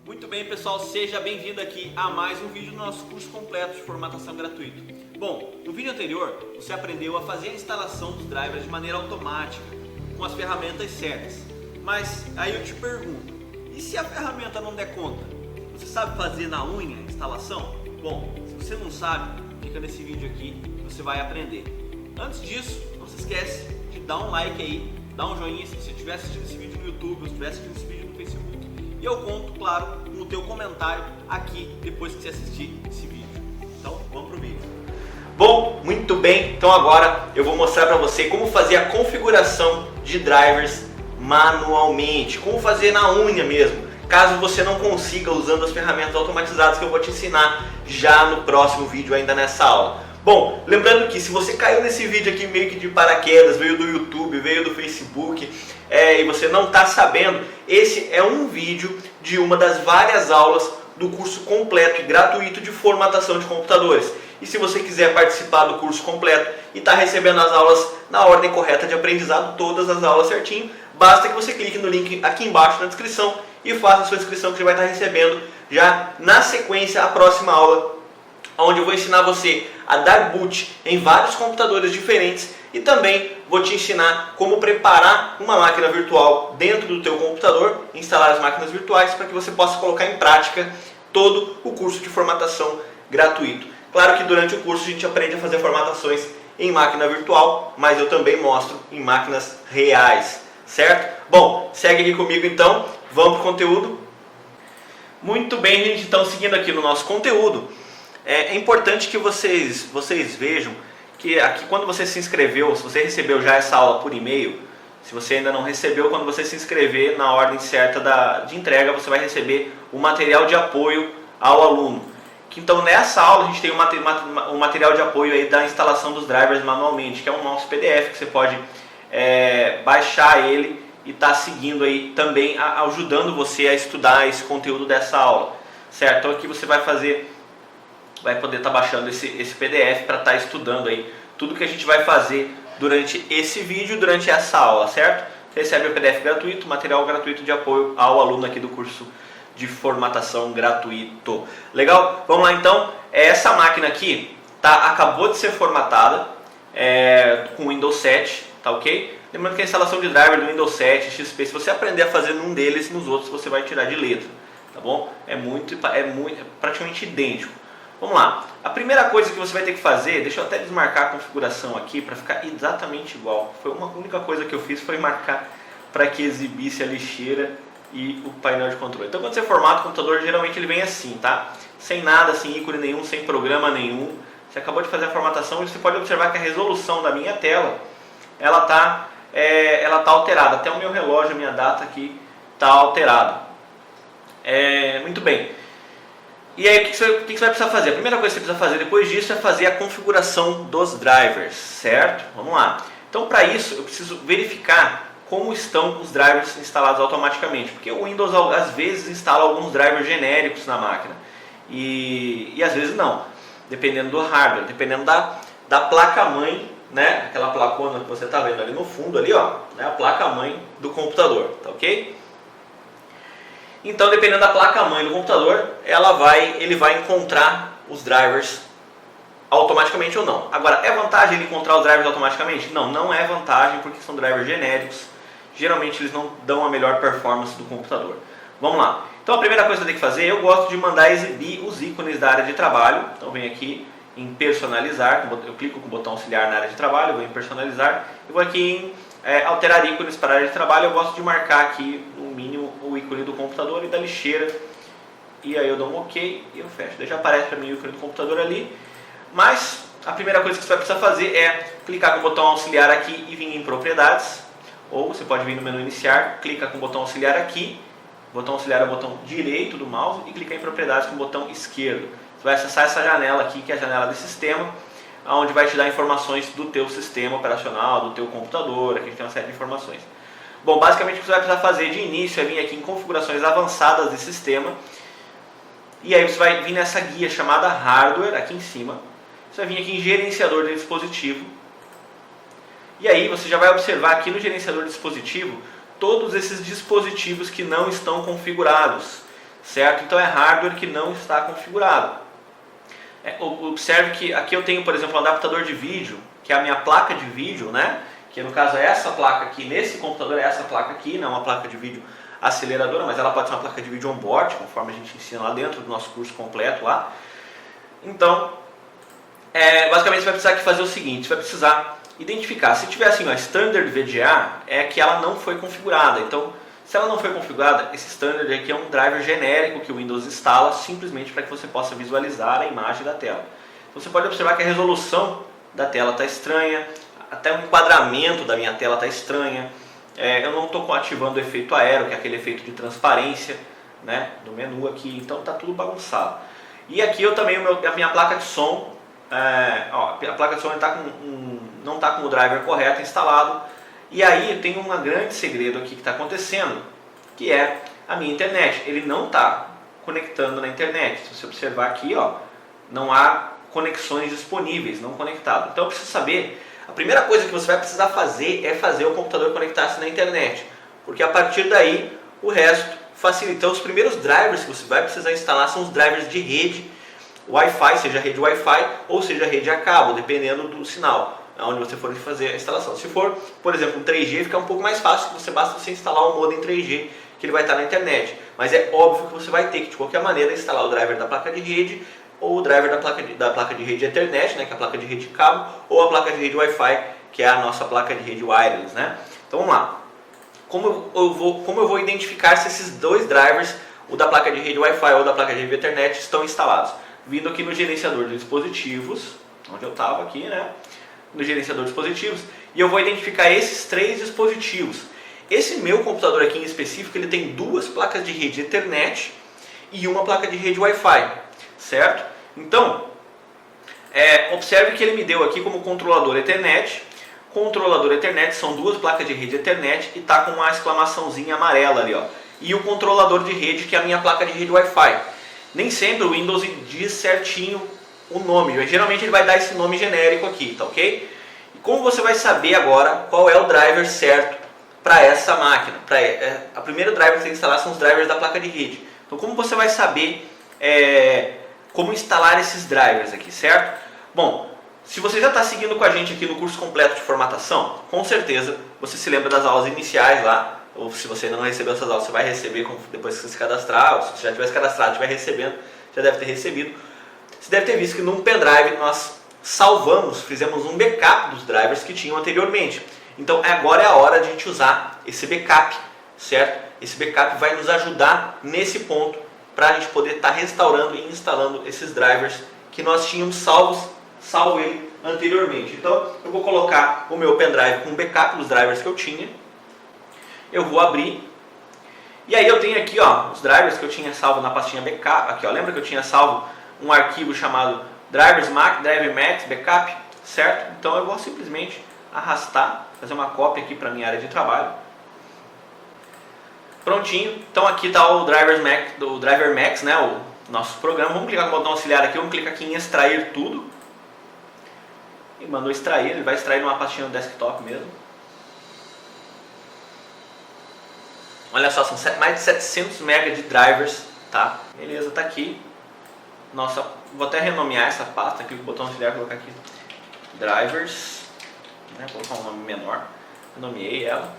Muito bem, pessoal, seja bem-vindo aqui a mais um vídeo do nosso curso completo de formatação gratuito. Bom, no vídeo anterior você aprendeu a fazer a instalação dos drivers de maneira automática, com as ferramentas certas. Mas aí eu te pergunto, e se a ferramenta não der conta? Você sabe fazer na unha a instalação? Bom, se você não sabe, fica nesse vídeo aqui que você vai aprender. Antes disso, não se esquece de dar um like aí, dar um joinha se você estiver assistindo esse vídeo no YouTube ou se estiver assistindo esse vídeo no Facebook. E eu conto, claro, com o teu comentário aqui depois que você assistir esse vídeo. Então, vamos pro vídeo. Bom, muito bem. Então agora eu vou mostrar para você como fazer a configuração de drivers manualmente. Como fazer na unha mesmo, caso você não consiga usando as ferramentas automatizadas que eu vou te ensinar já no próximo vídeo ainda nessa aula. Bom, lembrando que se você caiu nesse vídeo aqui meio que de paraquedas, veio do YouTube, veio do Facebook, e você não está sabendo, esse é um vídeo de uma das várias aulas do curso completo e gratuito de formatação de computadores. E se você quiser participar do curso completo e está recebendo as aulas na ordem correta de aprendizado, todas as aulas certinho, basta que você clique no link aqui embaixo na descrição e faça a sua inscrição, que você vai estar recebendo já na sequência a próxima aula, onde eu vou ensinar você a dar boot em vários computadores diferentes e também vou te ensinar como preparar uma máquina virtual dentro do teu computador, instalar as máquinas virtuais para que você possa colocar em prática todo o curso de formatação gratuito. Claro que durante o curso a gente aprende a fazer formatações em máquina virtual, mas eu também mostro em máquinas reais, certo? Bom, segue aqui comigo então, vamos para o conteúdo. Muito bem, gente, então seguindo aqui no nosso conteúdo, é importante que vocês vejam que aqui quando você se inscreveu, se você recebeu já essa aula por e-mail, se você ainda não recebeu, quando você se inscrever na ordem certa de entrega, você vai receber o material de apoio ao aluno. Então nessa aula a gente tem um material de apoio aí da instalação dos drivers manualmente, que é um nosso PDF que você pode baixar ele e estar seguindo aí também, ajudando você a estudar esse conteúdo dessa aula, certo? Então aqui você vai poder estar baixando esse PDF para estar estudando aí tudo que a gente vai fazer durante esse vídeo, durante essa aula, certo? Você recebe o PDF gratuito, material gratuito de apoio ao aluno aqui do curso de formatação gratuito. Legal? Vamos lá então. Essa máquina aqui acabou de ser formatada com Windows 7, tá ok? Lembrando que a instalação de driver do Windows 7, XP, se você aprender a fazer num deles, nos outros você vai tirar de letra, tá bom? É praticamente idêntico. Vamos lá, a primeira coisa que você vai ter que fazer, deixa eu até desmarcar a configuração aqui para ficar exatamente igual. Foi uma única coisa que eu fiz, foi marcar para que exibisse a lixeira e o painel de controle. Então quando você formata o computador, geralmente ele vem assim, tá? Sem nada, sem ícone nenhum, sem programa nenhum. Você acabou de fazer a formatação e você pode observar que a resolução da minha tela, ela tá alterada. Até o meu relógio, a minha data aqui está alterada. Muito bem. E aí o que você vai precisar fazer? A primeira coisa que você precisa fazer depois disso é fazer a configuração dos drivers, certo? Vamos lá. Então para isso eu preciso verificar como estão os drivers instalados automaticamente, porque o Windows às vezes instala alguns drivers genéricos na máquina e às vezes não, dependendo do hardware, dependendo da placa-mãe, né? Aquela placona que você está vendo ali no fundo, ali, ó, né? A placa-mãe do computador, tá ok? Então, dependendo da placa-mãe do computador, ele vai encontrar os drivers automaticamente ou não. Agora, é vantagem ele encontrar os drivers automaticamente? Não, não é vantagem, porque são drivers genéricos. Geralmente eles não dão a melhor performance do computador. Vamos lá. Então a primeira coisa que eu tenho que fazer, eu gosto de mandar exibir os ícones da área de trabalho. Então vem aqui em personalizar, eu clico com o botão auxiliar na área de trabalho, vou em personalizar, e vou aqui em alterar ícones para a área de trabalho. Eu gosto de marcar aqui no mínimo o ícone do computador e da lixeira. E aí eu dou um OK e eu fecho. Daí já aparece para mim o ícone do computador ali. Mas a primeira coisa que você vai precisar fazer é clicar com o botão auxiliar aqui e vir em propriedades. Ou você pode vir no menu iniciar, clica com o botão auxiliar aqui. O botão auxiliar é o botão direito do mouse e clicar em propriedades com o botão esquerdo. Você vai acessar essa janela aqui, que é a janela de sistema, onde vai te dar informações do teu sistema operacional, do teu computador. Aqui tem uma série de informações. Bom, basicamente o que você vai precisar fazer de início é vir aqui em configurações avançadas de sistema. E aí você vai vir nessa guia chamada Hardware, aqui em cima. você vai vir aqui em gerenciador de dispositivo. E aí você já vai observar aqui no gerenciador de dispositivo todos esses dispositivos que não estão configurados, certo? Então é hardware que não está configurado. Observe que aqui eu tenho, por exemplo, um adaptador de vídeo, que é a minha placa de vídeo, né? Que no caso é essa placa aqui, nesse computador é essa placa aqui, não é uma placa de vídeo aceleradora, mas ela pode ser uma placa de vídeo on-board, conforme a gente ensina lá dentro do nosso curso completo lá. Então, basicamente você vai precisar aqui fazer o seguinte, você vai precisar identificar, se tiver assim, ó, Standard VGA, é que ela não foi configurada. Então, se ela não foi configurada, esse Standard aqui é um driver genérico que o Windows instala simplesmente para que você possa visualizar a imagem da tela. Então, você pode observar que a resolução da tela está estranha, até o enquadramento da minha tela está estranha. Eu não estou ativando o efeito aero, que é aquele efeito de transparência, né, do menu aqui, então está tudo bagunçado. E aqui eu também, a minha placa de som, a placa de som não está com o driver correto instalado. E aí tem um grande segredo aqui que está acontecendo, que é a minha internet. Ele não está conectando na internet. Se você observar aqui, ó, não há conexões disponíveis, não conectado. Então eu preciso saber, a primeira coisa que você vai precisar fazer é fazer o computador conectar-se na internet. Porque a partir daí, o resto facilita. Então os primeiros drivers que você vai precisar instalar são os drivers de rede Wi-Fi, seja rede Wi-Fi ou seja rede a cabo, dependendo do sinal onde você for fazer a instalação. Se for, por exemplo, um 3G, fica um pouco mais fácil, basta você instalar um modem 3G, que ele vai estar na internet. Mas é óbvio que você vai ter que, de qualquer maneira, instalar o driver da placa de rede, ou o driver da placa de rede Ethernet, né, que é a placa de rede cabo, ou a placa de rede Wi-Fi, que é a nossa placa de rede wireless, né? Então vamos lá. Como eu vou identificar se esses dois drivers, o da placa de rede Wi-Fi ou da placa de rede Ethernet, estão instalados? Vindo aqui no gerenciador de dispositivos, onde eu estava aqui, né? No gerenciador de dispositivos, e eu vou identificar esses três dispositivos. Esse meu computador aqui em específico, ele tem duas placas de rede Ethernet e uma placa de rede Wi-Fi, certo? Então, observe que ele me deu aqui como controlador Ethernet. Controlador Ethernet são duas placas de rede Ethernet e está com uma exclamaçãozinha amarela ali, ó. E o controlador de rede, que é a minha placa de rede Wi-Fi. Nem sempre o Windows diz certinho o nome, geralmente ele vai dar esse nome genérico aqui, tá ok? E como você vai saber agora qual é o driver certo para essa máquina? A primeira driver que você tem que instalar são os drivers da placa de rede. Então como você vai saber como instalar esses drivers aqui, certo? Bom, se você já está seguindo com a gente aqui no curso completo de formatação, com certeza você se lembra das aulas iniciais lá, ou se você ainda não recebeu essas aulas, você vai receber depois que você se cadastrar, ou se você já tiver se cadastrado, estiver recebendo, já deve ter recebido. Você deve ter visto que num pendrive nós fizemos um backup dos drivers que tinham anteriormente. Então agora é a hora de a gente usar esse backup, certo? Esse backup vai nos ajudar nesse ponto para a gente poder estar restaurando e instalando esses drivers que nós tínhamos salvo ele anteriormente. Então eu vou colocar o meu pendrive com backup dos drivers que eu tinha. Eu vou abrir. E aí eu tenho aqui, ó, os drivers que eu tinha salvo na pastinha backup. Aqui, ó, lembra que eu tinha salvo um arquivo chamado drivers max, driver max, backup, certo? Então eu vou simplesmente arrastar, fazer uma cópia aqui para minha área de trabalho. Prontinho. Então aqui está o driver max, né, o nosso programa. Vamos clicar no botão auxiliar aqui, vamos clicar aqui em extrair tudo. E mandou extrair, ele vai extrair numa pastinha no desktop mesmo. Olha só, são mais de 700 MB de drivers, tá? Beleza, tá aqui. Nossa, vou até renomear essa pasta aqui com o botão auxiliar, colocar aqui drivers, né? Vou colocar um nome menor, renomeei ela.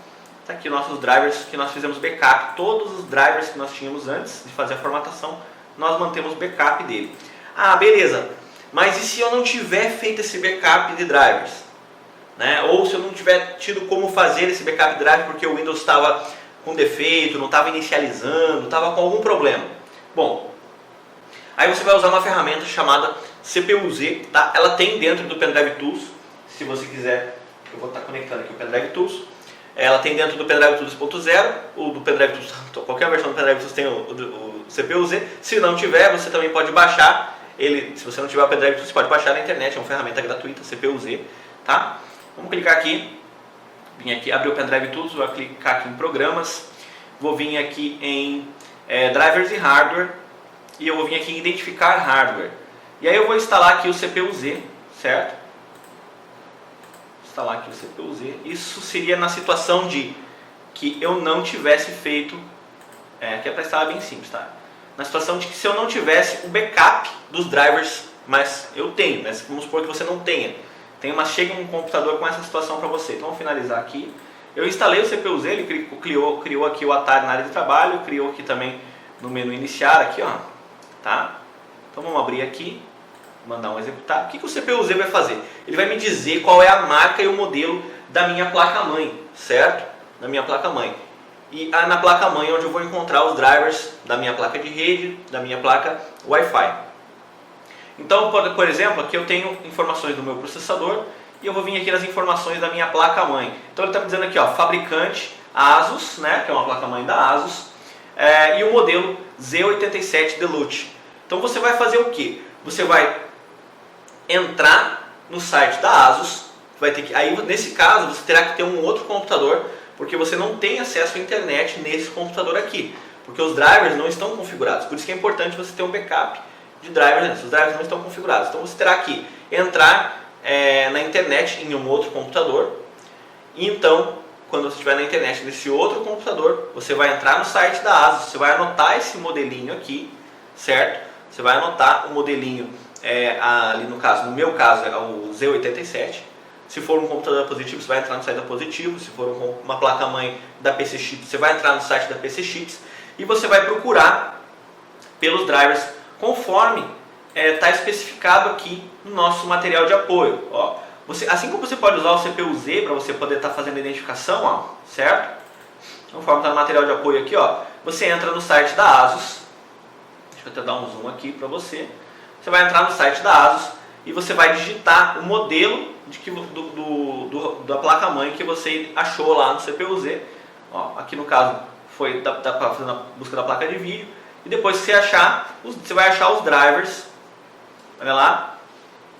Tá aqui nossos drivers que nós fizemos backup. Todos os drivers que nós tínhamos antes de fazer a formatação, nós mantemos backup dele. Ah, beleza, mas e se eu não tiver feito esse backup de drivers? Né? Ou se eu não tiver tido como fazer esse backup de driver porque o Windows estava com defeito, não estava inicializando, estava com algum problema. Bom, aí você vai usar uma ferramenta chamada CPU-Z, tá? Ela tem dentro do Pendrive Tools, se você quiser, eu vou estar conectando aqui o Pendrive Tools. Ela tem dentro do Pendrive Tools 2.0, ou do Pendrive Tools, qualquer versão do Pendrive Tools tem o CPU-Z. Se não tiver, você também pode baixar ele. Se você não tiver o Pendrive Tools, você pode baixar na internet, é uma ferramenta gratuita, CPU-Z, tá? Vamos clicar aqui, vim aqui, abrir o Pendrive Tools, vou clicar aqui em Programas, vou vir aqui em Drivers e Hardware, e eu vou vir aqui em Identificar Hardware. E aí eu vou instalar aqui o CPU-Z, certo? Instalar aqui o CPU-Z. Isso seria na situação de que eu não tivesse feito, aqui é para instalar bem simples, tá? Na situação de que se eu não tivesse o backup dos drivers, mas eu tenho, mas vamos supor que você não tenha. Chega um computador com essa situação para você. Então vamos finalizar aqui. Eu instalei o CPU-Z, ele criou aqui o atalho na área de trabalho, criou aqui também no menu iniciar, aqui ó, tá? Então vamos abrir aqui, mandar um executar. O que o CPU-Z vai fazer? Ele vai me dizer qual é a marca e o modelo da minha placa-mãe, certo? Da minha placa-mãe. E na placa-mãe é onde eu vou encontrar os drivers da minha placa de rede, da minha placa Wi-Fi. Então, por exemplo, aqui eu tenho informações do meu processador e eu vou vir aqui nas informações da minha placa-mãe. Então ele está me dizendo aqui, ó, fabricante ASUS, né, que é uma placa-mãe da ASUS, e o modelo Z87 Deluxe. Então você vai fazer o que? Você vai entrar no site da ASUS, aí nesse caso você terá que ter um outro computador, porque você não tem acesso à internet nesse computador aqui, porque os drivers não estão configurados. Por isso que é importante você ter um backup de drivers, os drivers não estão configurados. Então você terá que entrar na internet em um outro computador, e então quando você estiver na internet nesse outro computador, você vai entrar no site da ASUS, você vai anotar esse modelinho aqui, certo? Você vai anotar o modelinho, ali no meu caso é o Z87. Se for um computador positivo, você vai entrar no site da Positivo. Se for uma placa-mãe da PC Chips, você vai entrar no site da PC Chips e você vai procurar pelos drivers conforme está especificado aqui no nosso material de apoio. Ó, assim como você pode usar o CPU-Z para você poder estar fazendo a identificação, ó, certo? Conforme está no material de apoio aqui, ó, você entra no site da ASUS. Deixa eu até dar um zoom aqui para você. Você vai entrar no site da ASUS e você vai digitar o modelo da placa-mãe que você achou lá no CPU-Z. Ó, aqui no caso foi fazendo a busca da placa de vídeo. E depois que você vai achar os drivers. Olha lá.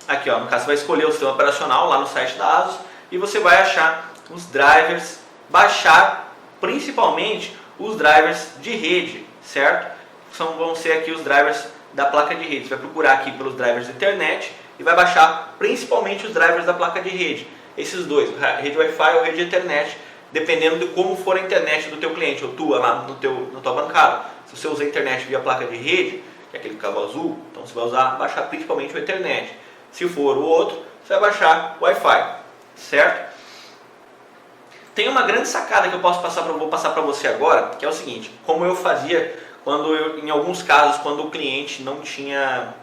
Aqui ó, no caso você vai escolher o sistema operacional lá no site da ASUS e você vai achar os drivers, baixar principalmente os drivers de rede, certo? Vão ser aqui os drivers da placa de rede. Você vai procurar aqui pelos drivers de internet e vai baixar principalmente os drivers da placa de rede. Esses dois, rede Wi-Fi ou rede internet, dependendo de como for a internet do teu cliente, ou tua lá na tua bancada. Se você usa a internet via placa de rede, que é aquele cabo azul, então você vai baixar principalmente o internet. Se for o outro, você vai baixar o Wi-Fi, certo? Tem uma grande sacada que eu vou passar para você agora, que é o seguinte: como eu fazia em alguns casos, quando o cliente não tinha,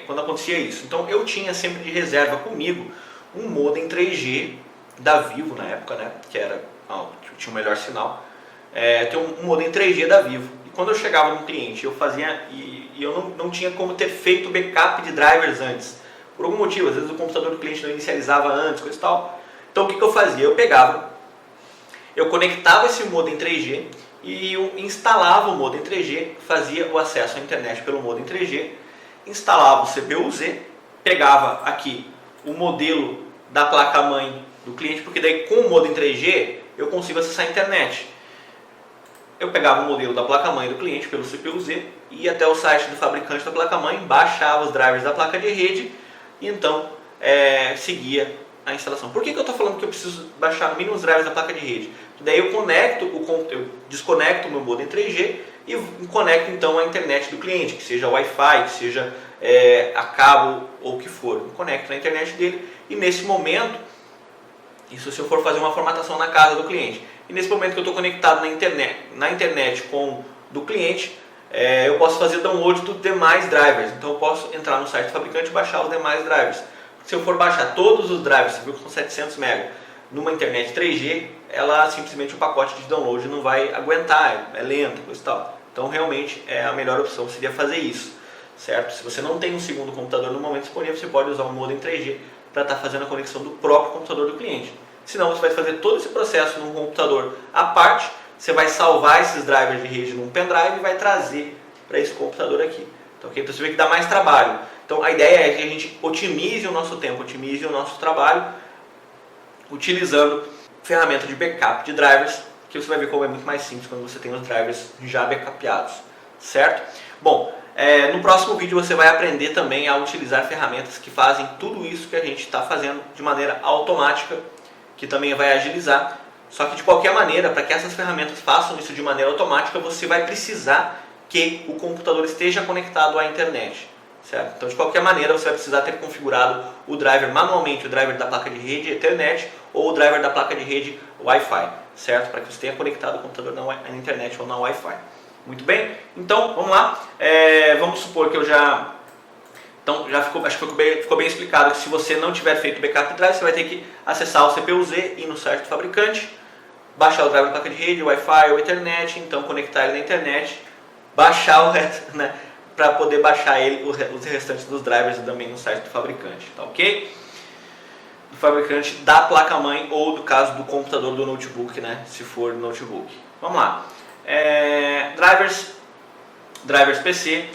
quando acontecia isso. Então eu tinha sempre de reserva comigo um modem 3G da Vivo na época, né? Que tinha o melhor sinal. Tem um modem 3G da Vivo. E quando eu chegava no cliente, eu fazia e eu não tinha como ter feito backup de drivers antes. Por algum motivo, às vezes o computador do cliente não inicializava antes, coisa e tal. Então o que eu fazia? Eu conectava esse modem 3G e eu instalava o modem 3G, fazia o acesso à internet pelo modem 3G, instalava o CPU-Z, pegava aqui o modelo da placa-mãe do cliente, porque daí com o modem 3G eu consigo acessar a internet. Eu pegava o modelo da placa-mãe do cliente pelo CPU-Z, ia até o site do fabricante da placa-mãe, baixava os drivers da placa de rede e então seguia a instalação. Por que eu estou falando que eu preciso baixar no mínimo os drivers da placa de rede? Daí eu desconecto o meu modem 3G e conecto então a internet do cliente, que seja Wi-Fi, que seja a cabo ou o que for. Eu conecto na internet dele e nesse momento, isso se eu for fazer uma formatação na casa do cliente, e nesse momento que eu estou conectado na internet do cliente, eu posso fazer download dos demais drivers. Então eu posso entrar no site do fabricante e baixar os demais drivers. Se eu for baixar todos os drivers, você viu que são 700 MB, numa internet 3G, simplesmente o pacote de download não vai aguentar, é lento, coisa e tal. Então realmente a melhor opção seria fazer isso, certo? Se você não tem um segundo computador no momento disponível, você pode usar um modem 3G para estar fazendo a conexão do próprio computador do cliente. Senão você vai fazer todo esse processo num computador à parte, você vai salvar esses drivers de rede num pendrive e vai trazer para esse computador aqui. Então você vê que dá mais trabalho. Então a ideia é que a gente otimize o nosso tempo, otimize o nosso trabalho, utilizando ferramenta de backup de drivers, que você vai ver como é muito mais simples quando você tem os drivers já backupeados, certo? Bom, No próximo vídeo você vai aprender também a utilizar ferramentas que fazem tudo isso que a gente está fazendo de maneira automática, que também vai agilizar. Só que de qualquer maneira, para que essas ferramentas façam isso de maneira automática, você vai precisar que o computador esteja conectado à internet. Certo? Então de qualquer maneira você vai precisar ter configurado o driver manualmente, o driver da placa de rede Ethernet ou o driver da placa de rede Wi-Fi, certo? Para que você tenha conectado o computador na internet ou na Wi-Fi. Muito bem? Então vamos lá. Vamos supor que eu já... Então já acho que ficou bem explicado que se você não tiver feito backup drive, você vai ter que acessar o CPU-Z, ir no site do fabricante, baixar o driver da placa de rede, Wi-Fi ou Ethernet, então conectar ele na internet, baixar o resto, né? Para poder baixar os restantes dos drivers também no site do fabricante, tá ok? Do fabricante da placa-mãe ou do caso do computador do notebook, né? Se for notebook. Vamos lá. Drivers PC,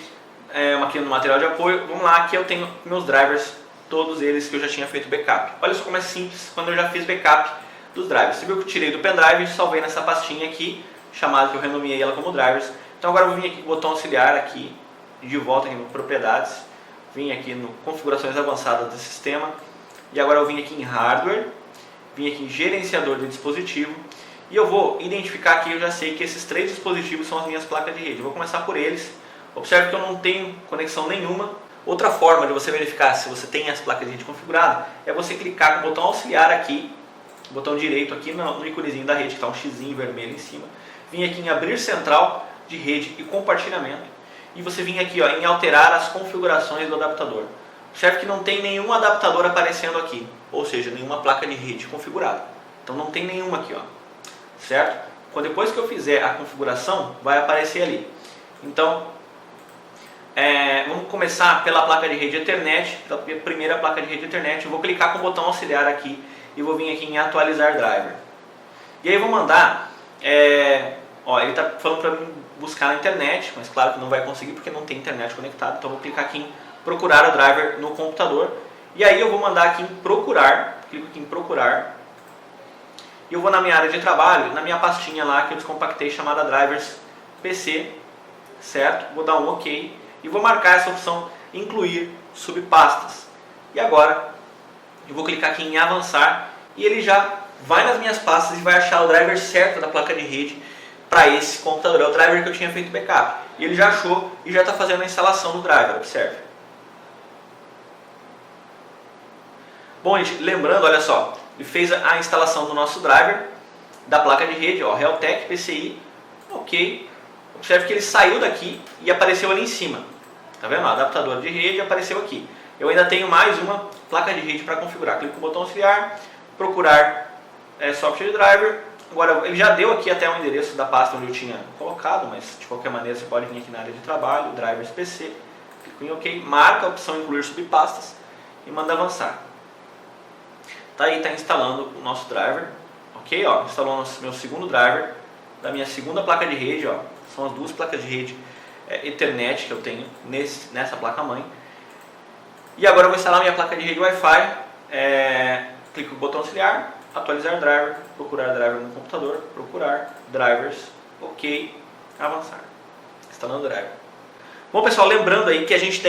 aqui no material de apoio. Vamos lá, aqui eu tenho meus drivers, todos eles que eu já tinha feito backup. Olha só como é simples quando eu já fiz backup dos drivers. Você viu que eu tirei do pendrive e salvei nessa pastinha aqui, chamada que eu renomeei ela como drivers. Então agora eu vou vir aqui com o botão auxiliar aqui, de volta aqui no propriedades, vim aqui no configurações avançadas do sistema e agora eu vim aqui em hardware, vim aqui em gerenciador de dispositivo e eu vou identificar aqui, eu já sei que esses 3 dispositivos são as minhas placas de rede. Eu vou começar por eles. Observe que eu não tenho conexão nenhuma. Outra forma de você verificar se você tem as placas de rede configuradas é você clicar com o botão auxiliar aqui, botão direito aqui no íconezinho da rede, que está um xizinho vermelho em cima. Vim aqui em abrir central de rede e compartilhamento. E você vem aqui em alterar as configurações do adaptador. Observe que não tem nenhum adaptador aparecendo aqui, ou seja, nenhuma placa de rede configurada. Então não tem nenhuma aqui, certo? Depois que eu fizer a configuração, vai aparecer ali. Então, vamos começar pela placa de rede Ethernet, pela primeira placa de rede Ethernet. Eu vou clicar com o botão auxiliar aqui e vou vir aqui em atualizar driver. E aí eu vou mandar, ele está falando para mim buscar na internet, mas claro que não vai conseguir porque não tem internet conectada. Então eu vou clicar aqui em procurar o driver no computador e aí eu vou mandar aqui em procurar, clico aqui em procurar e eu vou na minha área de trabalho, na minha pastinha lá que eu descompactei chamada drivers PC, certo? Vou dar um OK e vou marcar essa opção incluir subpastas. E agora eu vou clicar aqui em avançar e ele já vai nas minhas pastas e vai achar o driver certo da placa de rede para esse computador. É o driver que eu tinha feito backup. E ele já achou e já está fazendo a instalação do driver. Observe. Bom, gente, lembrando, olha só, ele fez a instalação do nosso driver da placa de rede, Realtek PCI, ok. Observe que ele saiu daqui e apareceu ali em cima. Tá vendo? O adaptador de rede apareceu aqui. Eu ainda tenho mais uma placa de rede para configurar. Clico no botão auxiliar, procurar software driver. Agora, ele já deu aqui até o endereço da pasta onde eu tinha colocado, mas de qualquer maneira você pode vir aqui na área de trabalho, drivers PC, clico em OK, marca a opção incluir subpastas e manda avançar. Tá aí, está instalando o nosso driver, ok? Instalou o meu segundo driver da minha segunda placa de rede, são as 2 placas de rede Ethernet que eu tenho nessa placa-mãe. E agora eu vou instalar minha placa de rede Wi-Fi, clico no botão auxiliar, atualizar driver, procurar driver no computador, procurar drivers, OK, avançar. Instalando o driver. Bom, pessoal, lembrando aí que a gente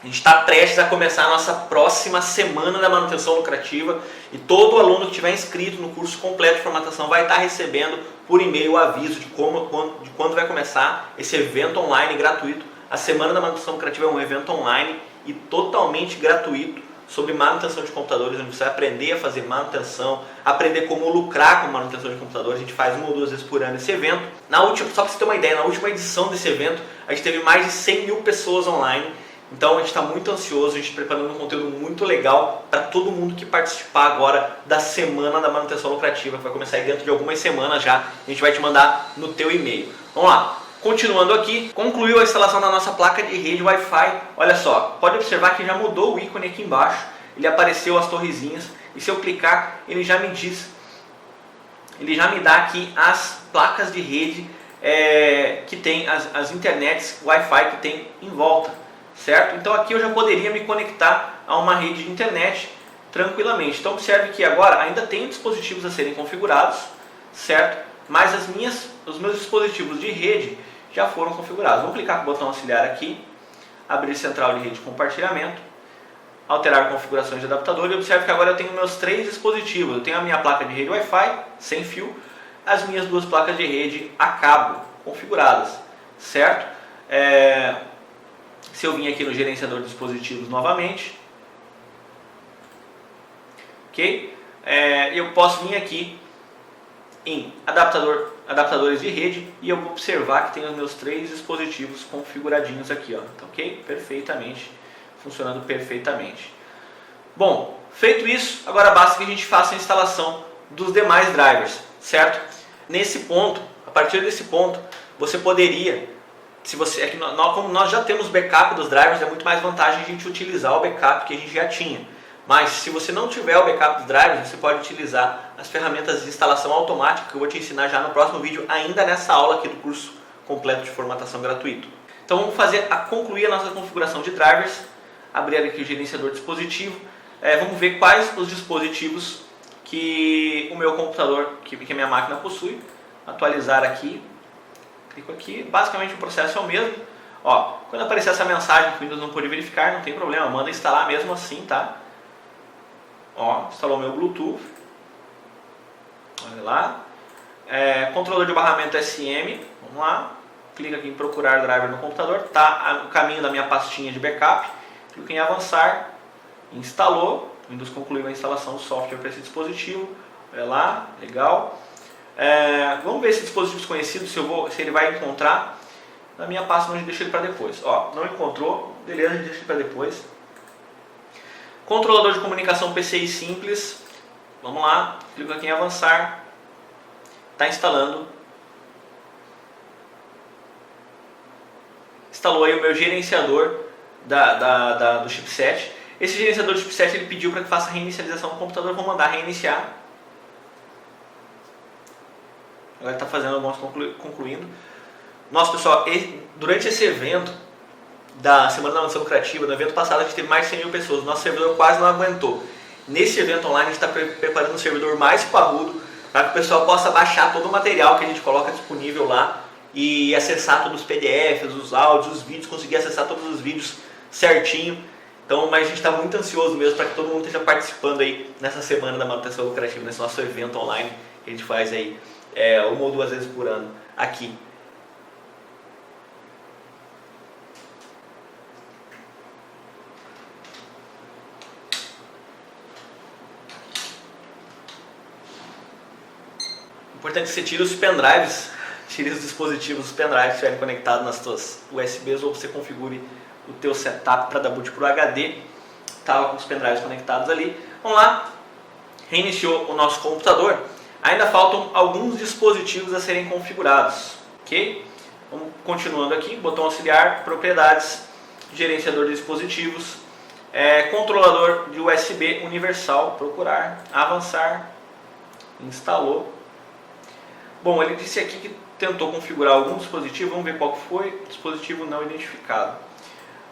está prestes a começar a nossa próxima semana da manutenção lucrativa e todo aluno que tiver inscrito no curso completo de formatação vai estar recebendo por e-mail o aviso de quando vai começar esse evento online gratuito. A semana da manutenção lucrativa é um evento online e totalmente gratuito sobre manutenção de computadores, onde você vai aprender a fazer manutenção, aprender como lucrar com manutenção de computadores. A gente faz 1 ou 2 vezes por ano esse evento. Só para você ter uma ideia, na última edição desse evento, a gente teve mais de 100 mil pessoas online. Então a gente está muito ansioso, a gente preparando um conteúdo muito legal para todo mundo que participar agora da semana da manutenção lucrativa, que vai começar aí dentro de algumas semanas já. A gente vai te mandar no teu e-mail. Vamos lá. Continuando aqui, concluiu a instalação da nossa placa de rede Wi-Fi. Olha só, pode observar que já mudou o ícone aqui embaixo. Ele apareceu as torrezinhas e se eu clicar, ele já me dá aqui as placas de rede que tem, as internets Wi-Fi que tem em volta, certo? Então aqui eu já poderia me conectar a uma rede de internet tranquilamente. Então observe que agora ainda tem dispositivos a serem configurados, certo? Mas os meus dispositivos de rede já foram configurados. Vou clicar com o botão auxiliar aqui, abrir central de rede de compartilhamento, alterar configurações de adaptador e observe que agora eu tenho meus 3 dispositivos. Eu tenho a minha placa de rede Wi-Fi sem fio, as minhas 2 placas de rede a cabo configuradas, certo? Se eu vim aqui no gerenciador de dispositivos novamente, ok? Eu posso vir aqui em adaptadores de rede e eu vou observar que tem os meus 3 dispositivos configuradinhos aqui, ó, tá, ok? Perfeitamente, funcionando perfeitamente. Bom, feito isso, agora basta que a gente faça a instalação dos demais drivers, certo? Nesse ponto, a partir desse ponto, você poderia, como nós já temos backup dos drivers, é muito mais vantagem a gente utilizar o backup que a gente já tinha. Mas se você não tiver o backup dos drivers, você pode utilizar as ferramentas de instalação automática que eu vou te ensinar já no próximo vídeo, ainda nessa aula aqui do curso completo de formatação gratuito. Então vamos concluir a nossa configuração de drivers, abrir aqui o gerenciador de dispositivo, vamos ver quais os dispositivos que o meu computador, que a minha máquina possui, atualizar aqui, clico aqui, basicamente o processo é o mesmo. Ó, quando aparecer essa mensagem que o Windows não pôde verificar, não tem problema, manda instalar mesmo assim, tá? Ó, instalou meu Bluetooth, olha lá, controlador de barramento SM, vamos lá, clica aqui em procurar driver no computador, tá no caminho da minha pastinha de backup, clica em avançar, instalou, o Windows concluiu a instalação do software para esse dispositivo, olha lá, legal. Vamos ver esse dispositivo desconhecido, se ele vai encontrar na minha pasta, não deixa ele para depois. Ó, não encontrou, beleza, a gente deixa ele para depois. Controlador de comunicação PCI simples, vamos lá, clico aqui em avançar, está instalando. Instalou aí o meu gerenciador do chipset. Esse gerenciador do chipset ele pediu para que faça a reinicialização do computador, eu vou mandar reiniciar. Agora está fazendo algumas concluindo. Nossa pessoal, durante esse evento da Semana da Manutenção Lucrativa, no evento passado a gente teve mais de 100 mil pessoas, o nosso servidor quase não aguentou. Nesse evento online a gente está preparando um servidor mais parrudo para que o pessoal possa baixar todo o material que a gente coloca disponível lá e acessar todos os PDFs, os áudios, os vídeos, conseguir acessar todos os vídeos certinho. Então, mas a gente está muito ansioso mesmo para que todo mundo esteja participando aí nessa Semana da Manutenção Lucrativa, nesse nosso evento online que a gente faz aí 1 ou 2 vezes por ano aqui. Importante que você tire os pendrives, tire os dispositivos, os pendrives que estiverem conectados nas suas USBs, ou você configure o teu setup para dar boot para o HD. Estava com os pendrives conectados ali. Vamos lá, reiniciou o nosso computador. Ainda faltam alguns dispositivos a serem configurados, ok? Vamos continuando aqui, botão auxiliar, propriedades, gerenciador de dispositivos, controlador de USB universal, procurar, avançar, instalou. Bom, ele disse aqui que tentou configurar algum dispositivo, vamos ver qual foi, dispositivo não identificado.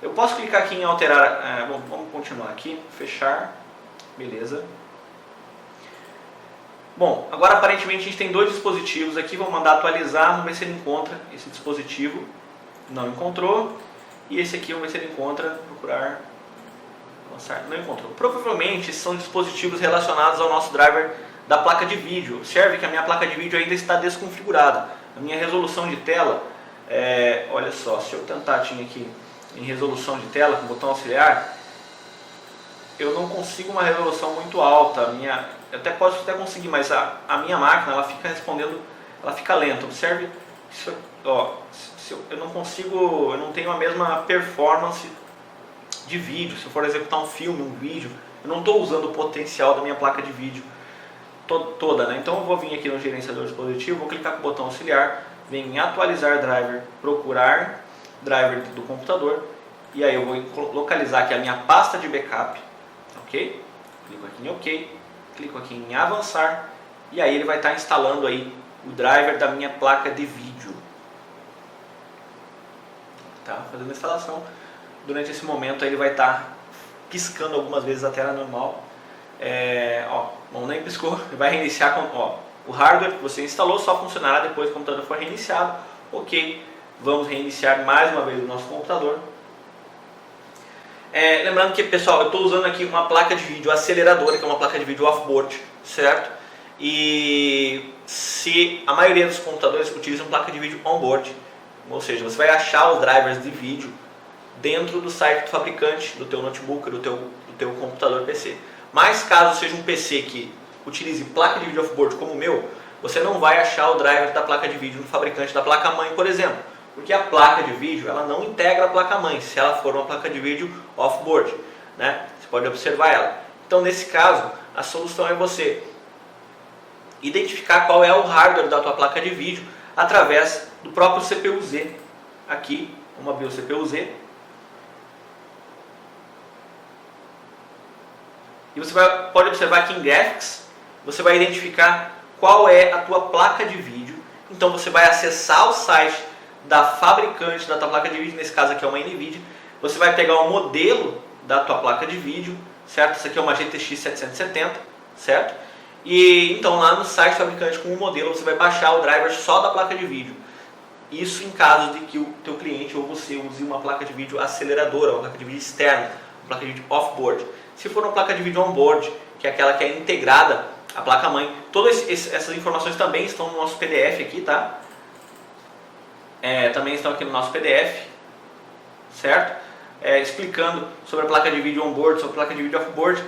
Eu posso clicar aqui em alterar, vamos continuar aqui, fechar, beleza. Bom, agora aparentemente a gente tem 2 dispositivos aqui, vou mandar atualizar, vamos ver se ele encontra esse dispositivo, não encontrou, e esse aqui vamos ver se ele encontra, procurar, avançar, não encontrou. Provavelmente são dispositivos relacionados ao nosso driver da placa de vídeo. Observe que a minha placa de vídeo ainda está desconfigurada. A minha resolução de tela, olha só, se eu tentar aqui em resolução de tela com o botão auxiliar, eu não consigo uma resolução muito alta. Eu posso até conseguir, mas a minha máquina ela fica respondendo, ela fica lenta. Observe, eu não consigo, eu não tenho a mesma performance de vídeo. Se eu for executar um filme, um vídeo, eu não estou usando o potencial da minha placa de vídeo toda, né? Então eu vou vir aqui no gerenciador de dispositivo, vou clicar com o botão auxiliar, venho em atualizar driver, procurar driver do computador, e aí eu vou localizar aqui a minha pasta de backup, ok? Clico aqui em ok, clico aqui em avançar, e aí ele vai estar instalando aí o driver da minha placa de vídeo. Tá fazendo a instalação. Durante esse momento aí ele vai estar piscando algumas vezes a tela normal. Bom, nem piscou, vai reiniciar o hardware que você instalou, só funcionará depois que o computador for reiniciado. Ok, Vamos reiniciar mais uma vez o nosso computador. Lembrando que, pessoal, eu estou usando aqui uma placa de vídeo aceleradora, que é uma placa de vídeo off-board, certo? E se a maioria dos computadores utilizam placa de vídeo on-board, ou seja, você vai achar os drivers de vídeo dentro do site do fabricante, do teu notebook, do teu computador PC. Mas caso seja um PC que utilize placa de vídeo off-board como o meu, você não vai achar o driver da placa de vídeo no fabricante da placa-mãe, por exemplo. Porque a placa de vídeo ela não integra a placa-mãe, se ela for uma placa de vídeo off-board, né? Você pode observar ela. Então, nesse caso, a solução é você identificar qual é o hardware da tua placa de vídeo através do próprio CPU-Z. Aqui, vamos abrir o CPU-Z. E você pode observar aqui em Graphics, você vai identificar qual é a tua placa de vídeo. Então, você vai acessar o site da fabricante da tua placa de vídeo, nesse caso aqui é uma NVIDIA. Você vai pegar o modelo da tua placa de vídeo, certo? Essa aqui é uma GTX 770, certo? E então lá no site fabricante com o modelo você vai baixar o driver só da placa de vídeo. Isso em caso de que o teu cliente ou você use uma placa de vídeo aceleradora, uma placa de vídeo externa, uma placa de vídeo off-board. Se for uma placa de vídeo on-board, que é aquela que é integrada à placa-mãe, todas essas informações também estão no nosso PDF aqui, tá? Também estão aqui no nosso PDF, certo? Explicando sobre a placa de vídeo on-board, sobre a placa de vídeo off-board.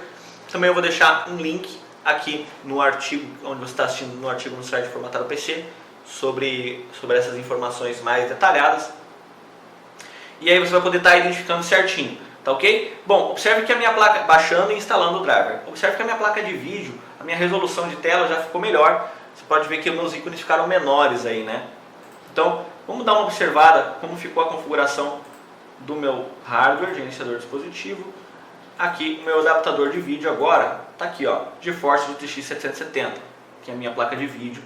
Também eu vou deixar um link aqui no artigo, onde você está assistindo no artigo no site Formatado PC, sobre essas informações mais detalhadas. E aí você vai poder estar identificando certinho, tá ok? Bom, observe que a minha placa, baixando e instalando o driver, observe que a minha placa de vídeo, a minha resolução de tela já ficou melhor. Você pode ver que os meus ícones ficaram menores aí, né? Então, vamos dar uma observada como ficou a configuração do meu hardware, gerenciador de dispositivo. Aqui o meu adaptador de vídeo agora está aqui, ó, GeForce GTX 770, que é a minha placa de vídeo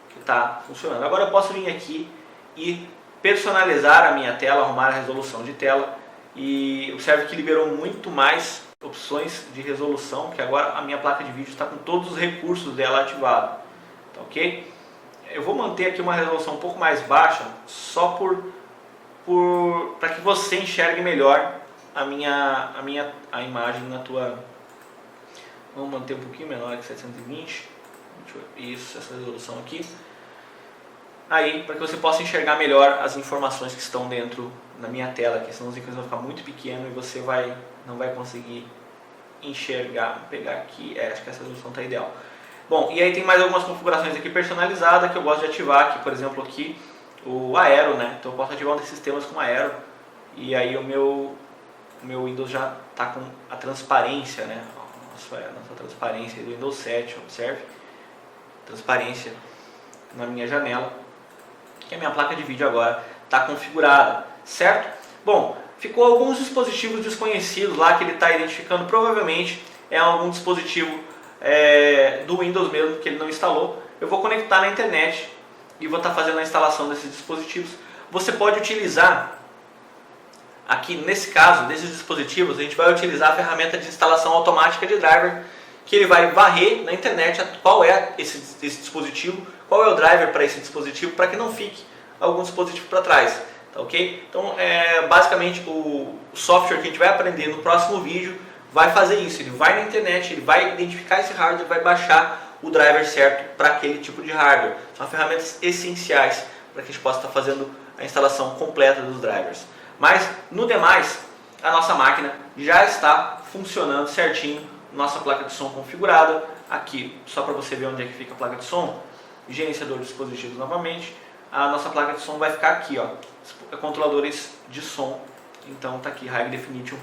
que está funcionando. Agora eu posso vir aqui e personalizar a minha tela, arrumar a resolução de tela, e observe que liberou muito mais opções de resolução, que agora a minha placa de vídeo está com todos os recursos dela ativados, tá ok? Eu vou manter aqui uma resolução um pouco mais baixa, só para que você enxergue melhor a imagem na tua... Vamos manter um pouquinho menor que 720. Isso, essa resolução aqui. Aí, para que você possa enxergar melhor as informações que estão dentro da minha tela, que senão os ícones vão ficar muito pequenos e você não vai conseguir enxergar. Vou pegar aqui, acho que essa resolução está ideal. Bom, e aí tem mais algumas configurações aqui personalizadas que eu gosto de ativar, aqui, por exemplo, aqui o Aero, né? Então eu posso ativar um desses sistemas com Aero, e aí o meu Windows já está com a transparência, né? Nossa transparência do Windows 7, observe, transparência na minha janela, que a minha placa de vídeo agora está configurada, certo? Bom, ficou alguns dispositivos desconhecidos lá que ele está identificando, provavelmente é algum dispositivo do Windows mesmo, que ele não instalou. Eu vou conectar na internet e vou estar fazendo a instalação desses dispositivos. Você pode utilizar, aqui nesse caso, desses dispositivos, a gente vai utilizar a ferramenta de instalação automática de driver, que ele vai varrer na internet qual é esse dispositivo, qual é o driver para esse dispositivo, para que não fique algum dispositivo para trás, tá ok? Então, basicamente, o software que a gente vai aprender no próximo vídeo vai fazer isso. Ele vai na internet, ele vai identificar esse hardware, vai baixar o driver certo para aquele tipo de hardware. São ferramentas essenciais para que a gente possa estar fazendo a instalação completa dos drivers. Mas, no demais, a nossa máquina já está funcionando certinho, nossa placa de som configurada. Aqui, só para você ver onde é que fica a placa de som, gerenciador de dispositivos novamente. A nossa placa de som vai ficar aqui, ó, controladores de som. Então está aqui, High Definition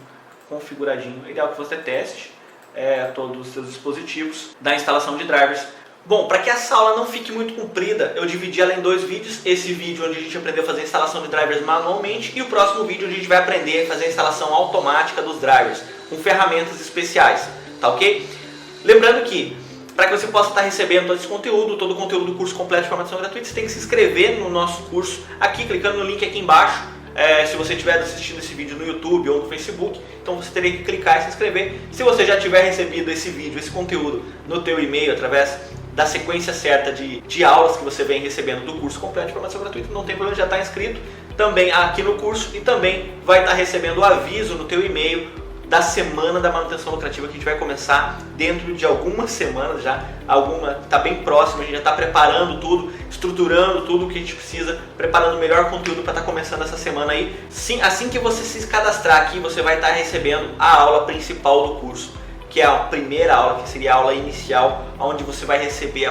configuradinho. É ideal que você teste todos os seus dispositivos da instalação de drivers. Bom, para que essa aula não fique muito comprida, eu dividi ela em dois vídeos. Esse vídeo onde a gente aprendeu a fazer a instalação de drivers manualmente, e o próximo vídeo onde a gente vai aprender a fazer a instalação automática dos drivers com ferramentas especiais, tá ok? Lembrando que, para que você possa estar recebendo todo esse conteúdo, todo o conteúdo do curso completo de formação gratuita, você tem que se inscrever no nosso curso aqui, clicando no link aqui embaixo. Se você estiver assistindo esse vídeo no YouTube ou no Facebook, então você teria que clicar e se inscrever. Se você já tiver recebido esse vídeo, esse conteúdo no teu e-mail através da sequência certa de aulas que você vem recebendo do curso completo de formação gratuita, não tem problema, já está inscrito também aqui no curso e também vai estar recebendo o aviso no teu e-mail da semana da manutenção lucrativa, que a gente vai começar dentro de algumas semanas já, está bem próximo, a gente já está preparando tudo, estruturando tudo o que a gente precisa, preparando o melhor conteúdo para estar começando essa semana aí. Sim, assim que você se cadastrar aqui, você vai estar recebendo a aula principal do curso, que é a primeira aula, que seria a aula inicial, onde você vai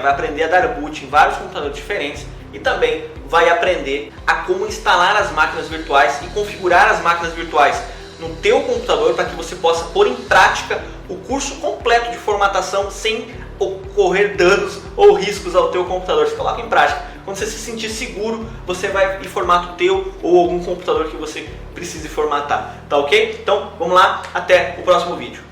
aprender a dar boot em vários computadores diferentes e também vai aprender a como instalar as máquinas virtuais e configurar as máquinas virtuais no teu computador para que você possa pôr em prática o curso completo de formatação sem ocorrer danos ou riscos ao teu computador. Você coloca em prática. Quando você se sentir seguro, você vai em formato teu ou algum computador que você precise formatar. Tá ok? Então vamos lá, até o próximo vídeo.